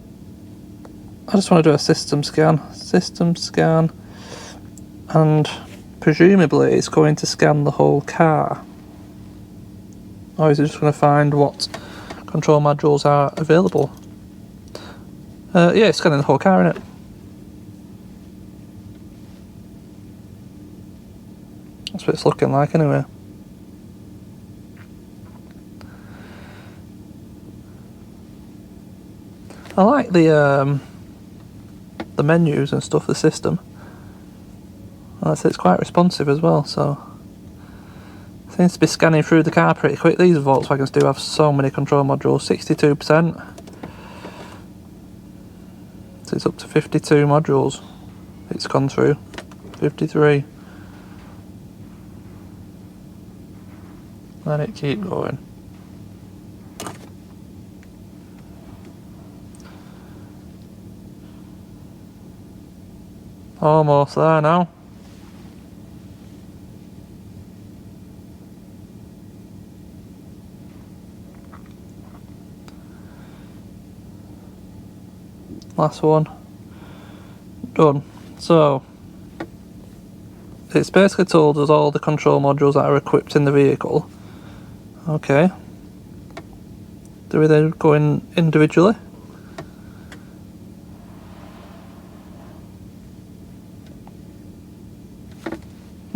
I just want to do a system scan, and presumably it's going to scan the whole car. Or is it just going to find what control modules are available. Yeah, it's scanning the whole car, innit? That's what it's looking like anyway. I like the menus and stuff, the system. It's quite responsive as well, so it seems to be scanning through the car pretty quick. These Volkswagens do have so many control modules, 62%. So it's up to 52 modules it's gone through, 53. Let it keep going. Almost there now. Last one. Done. So, it's basically told us all the control modules that are equipped in the vehicle. Okay. Do we then go in individually?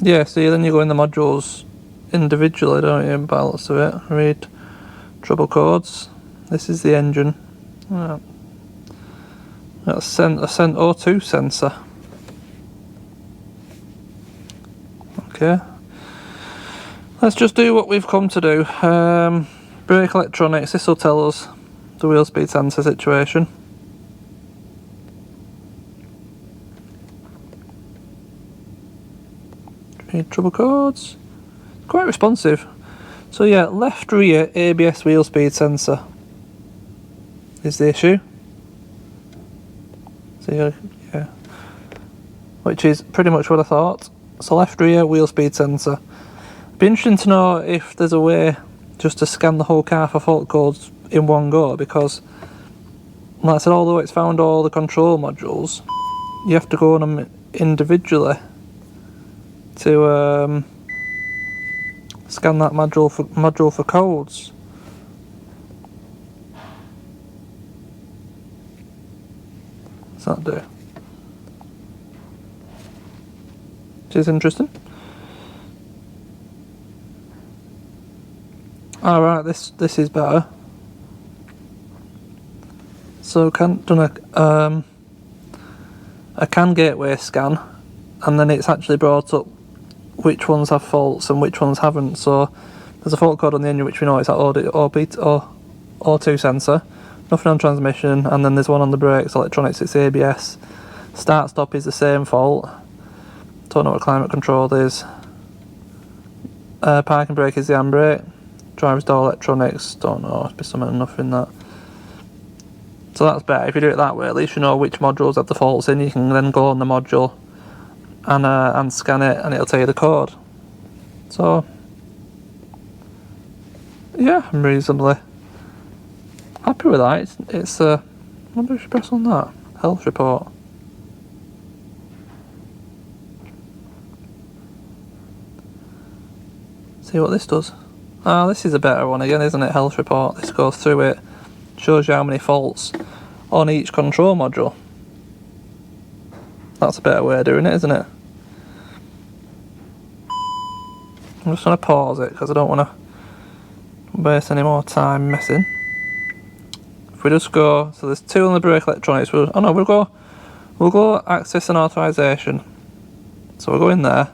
Yeah, see, then you go in the modules individually, don't you, by the looks of it. Read trouble codes. This is the engine. Right. That's a O2 sensor. Okay. Let's just do what we've come to do. Brake electronics, this will tell us the wheel speed sensor situation. Read trouble codes. Quite responsive. So yeah, left rear ABS wheel speed sensor is the issue. So yeah, which is pretty much what I thought. So left rear wheel speed sensor. Be interesting to know if there's a way just to scan the whole car for fault codes in one go, because like I said, although it's found all the control modules, you have to go on them individually to scan that module for codes. What's that do? Which is interesting. Alright, this is better. So done a CAN gateway scan, and then it's actually brought up which ones have faults and which ones haven't. So there's a fault code on the engine, which we know it's that O2 sensor, nothing on transmission, and then there's one on the brakes, electronics, it's ABS. Start stop is the same fault. Don't know what climate control is. Parking brake is the handbrake. Driver's door electronics, don't know, it's be something nothing that. So that's better. If you do it that way, at least you know which modules have the faults in. You can then go on the module and scan it, and it'll tell you the code. So yeah, I'm reasonably happy with that. It's I wonder if you press on that health report. See what this does. Ah, this is a better one again, isn't it? Health report. This goes through it, shows you how many faults on each control module. That's a better way of doing it, isn't it? I'm just going to pause it because I don't want to waste any more time messing. If we just go, so there's two on the brake electronics. We'll go access and authorization. So we'll go in there.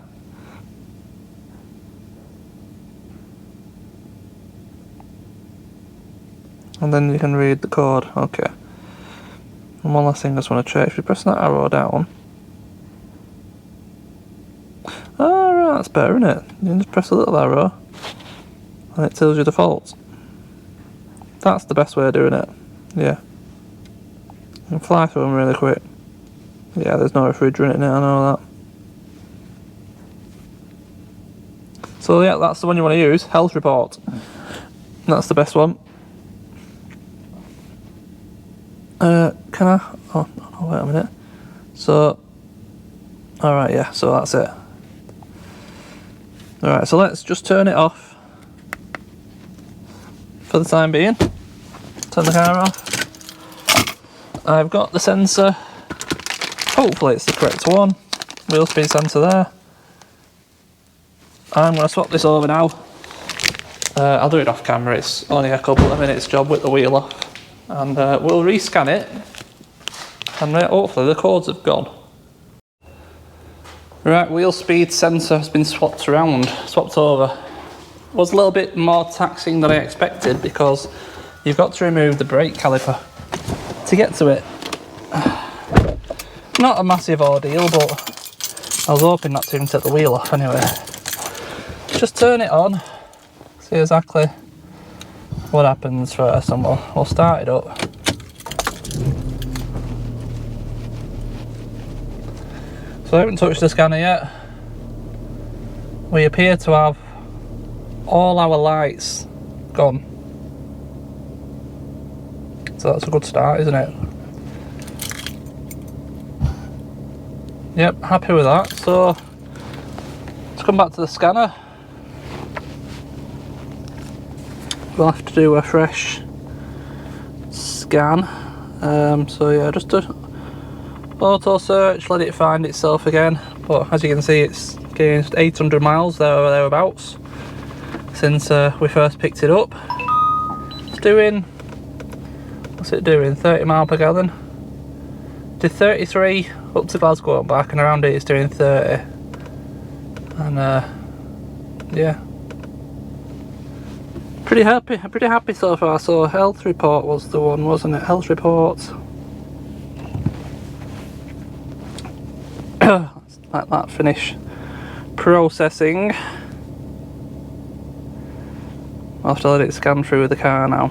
And then you can read the code. Okay. And one last thing I just want to check. If you press that arrow down. Oh, right, that's better, isn't it? You can just press a little arrow and it tells you the faults. That's the best way of doing it. Yeah. You can fly through them really quick. Yeah, there's no refrigerant in it, I know that. So yeah, that's the one you want to use. Health report. That's the best one. Can I? Oh, no, wait a minute. So, alright, yeah, so that's it. Alright, so let's just turn it off for the time being. turn the car off. I've got the sensor, hopefully it's the correct one, wheel speed sensor there. I'm going to swap this over now. I'll do it off camera, it's only a couple of minutes job with the wheel off. And we'll rescan it, and hopefully the codes have gone. Right, wheel speed sensor has been swapped over. It was a little bit more taxing than I expected because you've got to remove the brake caliper to get to it. Not a massive ordeal, but I was hoping not to even take the wheel off anyway. Just turn it on, see exactly what happens first, and we'll start it up. So I haven't touched the scanner yet. We appear to have all our lights gone. So that's a good start, isn't it? Yep, happy with that. So let's come back to the scanner. We'll have to do a fresh scan. So yeah, just a auto search, let it find itself again. But as you can see, it's gained 800 miles there or thereabouts since we first picked it up. It's doing, what's it doing, 30 mile per gallon. Did 33 up to Glasgow and back, and around it it's doing 30. And yeah, pretty happy so far. So health report was the one, wasn't it? Health report. Let that finish processing. I'll have to let it scan through the car now.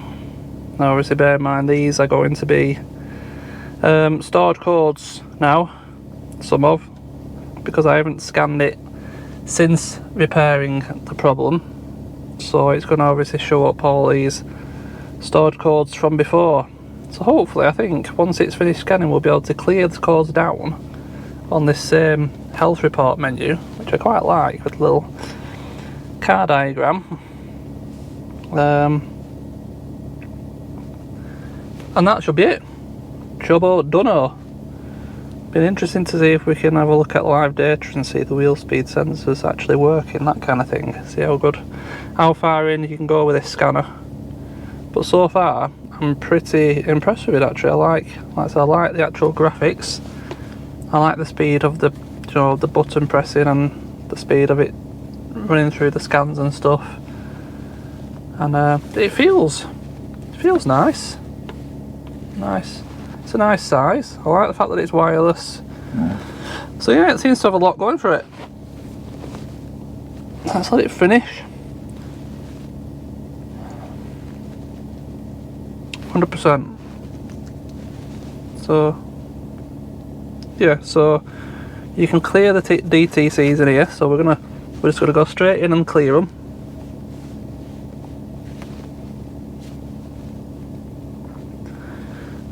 Now obviously bear in mind these are going to be stored codes now, some of, because I haven't scanned it since repairing the problem. So it's going to obviously show up all these stored codes from before. So hopefully, I think once it's finished scanning, we'll be able to clear the codes down on this same health report menu, which I quite like, with a little car diagram. And that should be it. Jobo dunno. Been interesting to see if we can have a look at live data and see the wheel speed sensors actually working, that kind of thing. See how far in you can go with this scanner. But so far, I'm pretty impressed with it actually. I like the actual graphics. I like the speed of the, the button pressing and the speed of it running through the scans and stuff. And it feels nice. Nice. It's a nice size. I like the fact that it's wireless. So yeah, it seems to have a lot going for it. Let's let it finish. 100%. So yeah, so you can clear the DTCs in here. So we're just gonna go straight in and clear them.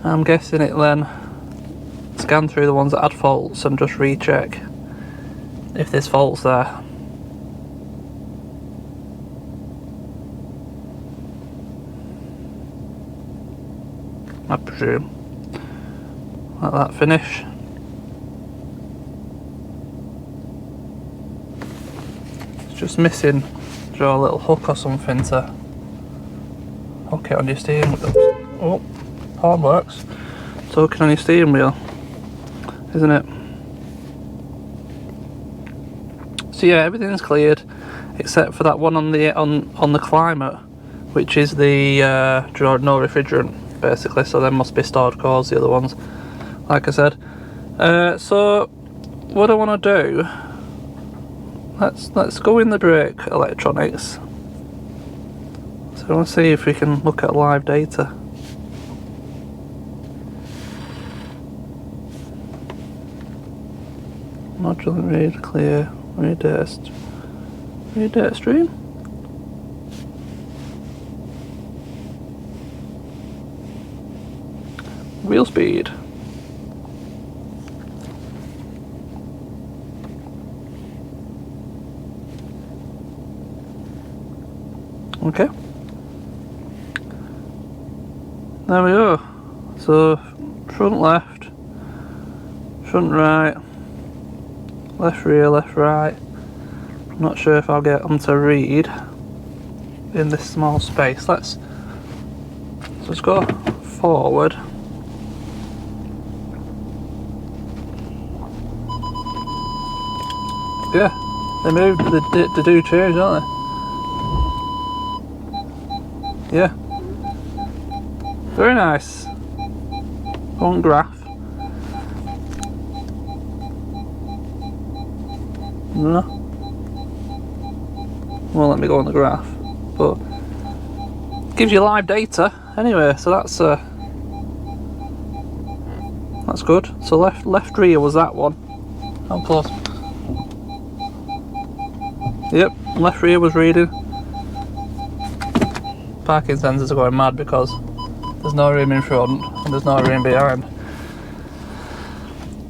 I'm guessing it then scan through the ones that had faults and just recheck if there's faults there. I presume. Let that finish. It's just missing a little hook or something to hook it on your steering wheel. Oh. Horn works. It's hooking on your steering wheel, isn't it? So yeah, everything's cleared except for that one on the climate, which is the no refrigerant basically. So there must be stored codes, the other ones, like I said. So what I want to do, let's go in the brake electronics. So I want to see if we can look at live data. Module read clear, read data stream. Wheel speed. Okay. There we go. So front left, front right, left rear, left right. I'm not sure if I'll get them to read in this small space. Let's go forward. Yeah, they moved, they do change, don't they? Yeah. Very nice. Front graph. No. Won't let me go on the graph, but gives you live data anyway, so that's good. So left rear was that one. How close? Yep, left rear was reading. Parking sensors are going mad because there's no room in front and there's no room behind.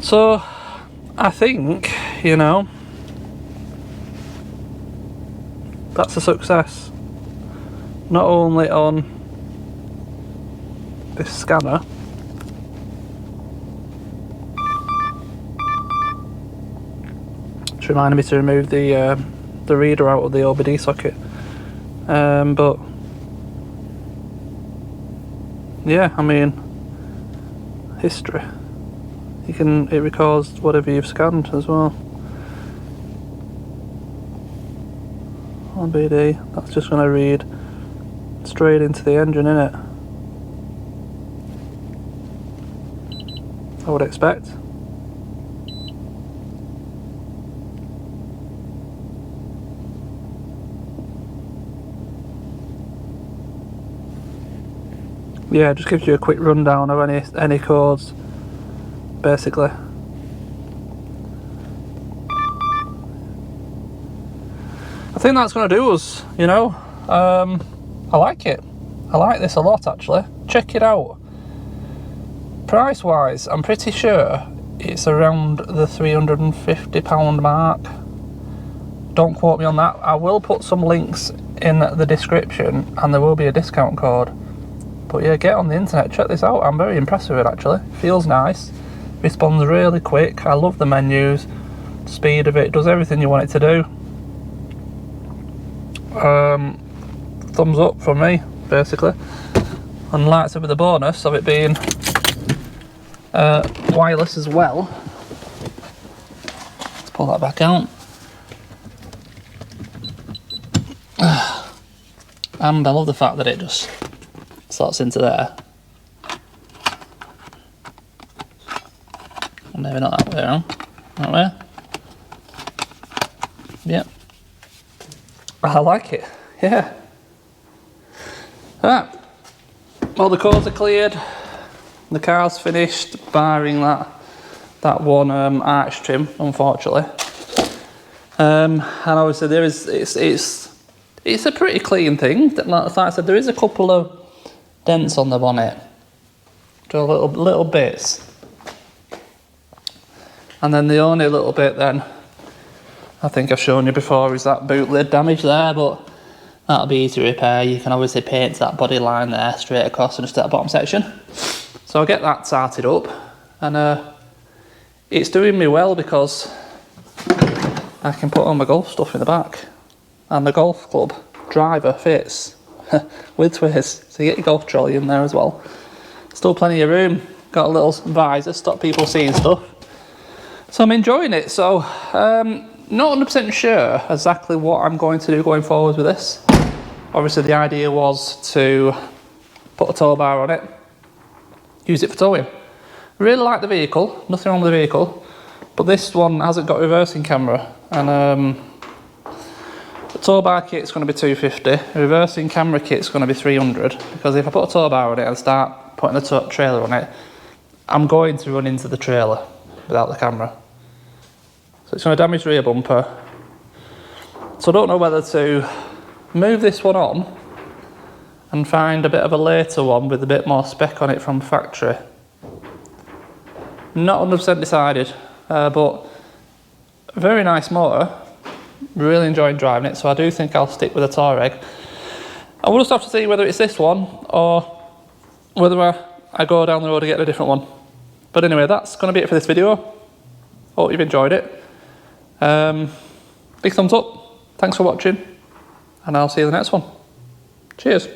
So I think, you know, that's a success. Not only on this scanner, which reminded me to remove the reader out of the OBD socket, but yeah, I mean, history. It records whatever you've scanned as well. OBD, that's just going to read straight into the engine, innit? I would expect. Yeah, it just gives you a quick rundown of any codes, basically. I think that's going to do us, you know. I like it. I like this a lot, actually. Check it out. Price wise, I'm pretty sure it's around the £350 mark. Don't quote me on that. I will put some links in the description and there will be a discount code. But yeah, get on the internet, check this out. I'm very impressed with it, actually. Feels nice, responds really quick. I love the menus, speed of it, does everything you want it to do. Thumbs up from me, basically. And like I said, with the bonus of it being wireless as well. Let's pull that back out. And I love the fact that it just slots into there. Well, maybe not that way around. That way. Yep. I like it. Yeah. Right. All the codes are cleared. The car's finished, barring that one arch trim, unfortunately. And obviously there is it's a pretty clean thing. Like I said, there is a couple of dents on the bonnet, to little bits, and then the only little bit then I think I've shown you before is that boot lid damage there, but that'll be easy to repair. You can obviously paint that body line there straight across and just at the bottom section. So I'll get that tarted up, and it's doing me well because I can put all my golf stuff in the back, and the golf club driver fits with twists, so you get your golf trolley in there as well. Still plenty of room, got a little visor, stop people seeing stuff. So I'm enjoying it. So not 100% sure exactly what I'm going to do going forward with this. Obviously the idea was to put a tow bar on it, use it for towing. Really like the vehicle, nothing wrong with the vehicle, but this one hasn't got reversing camera, and the tow bar kit's going to be $250, the reversing camera kit's going to be $300, because if I put a tow bar on it and start putting a trailer on it, I'm going to run into the trailer without the camera. So it's going to damage the rear bumper. So I don't know whether to move this one on and find a bit of a later one with a bit more spec on it from factory. Not 100% decided, but very nice motor. Really enjoying driving it, so I do think I'll stick with a Touareg. I will just have to see whether it's this one or whether I go down the road and get a different one. But anyway, that's going to be it for this video. Hope you've enjoyed it. Big thumbs up. Thanks for watching. And I'll see you in the next one. Cheers.